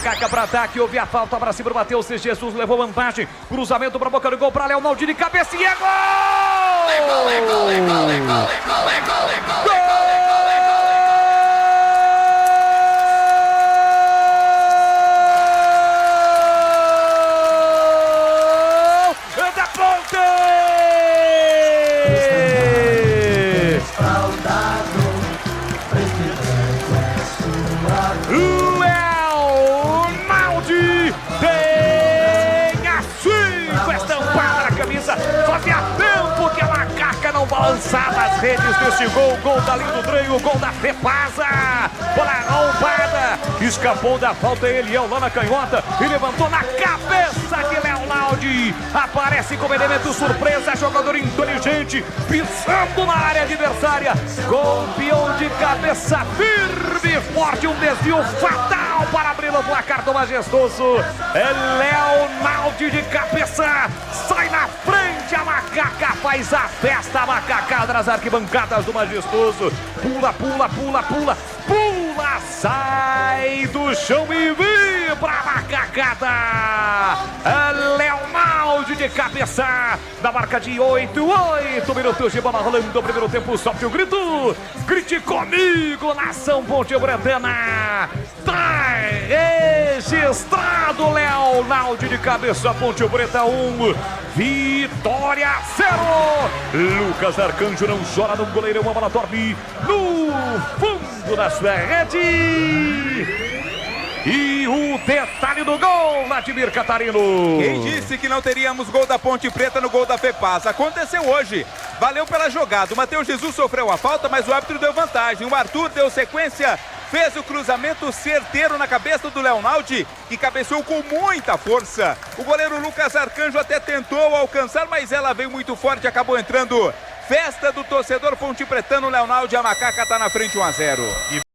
Caca para ataque, houve a falta para cima do Matheus Jesus, levou vantagem, cruzamento para a boca do gol para Léo Naldi de cabeça e é gol! Da Ponte! Fazia tempo que a macaca não balançava as redes desse gol. Gol da Lindo Treio, gol da Fepasa. Bola arrombada, escapou da falta. Eliel lá na canhota e levantou na cabeça de Léo Naldi. Aparece como elemento surpresa, jogador inteligente, pisando na área adversária. Golpeou de cabeça firme e forte, um desvio fatal para abrir o placar do majestoso. É Léo Naldi de cabeça, sai na frente, a macaca faz a festa, a macacada nas arquibancadas do majestoso. Pula, pula, pula, pula, pula, sai do chão e vibra a macacada. É Léo Naldi de cabeça, da marca de 8 minutos de bola rolando o primeiro tempo. Solte o grito, grite comigo, nação ponte-bretana. Tá registrado, Léo Naldi de cabeça, Ponte Preta 1, Vitória 0. Lucas Arcanjo não chora no goleiro, uma bola torpe no fundo da sua rede. E o detalhe do gol, Vladimir Catarino. Quem disse que não teríamos gol da Ponte Preta no gol da Fepasa? Aconteceu hoje. Valeu pela jogada. O Matheus Jesus sofreu a falta, mas o árbitro deu vantagem. O Arthur deu sequência, fez o cruzamento certeiro na cabeça do Léo Naldi, que cabeceou com muita força. O goleiro Lucas Arcanjo até tentou alcançar, mas ela veio muito forte e acabou entrando. Festa do torcedor pontepretano, Léo Naldi, a macaca está na frente 1-0.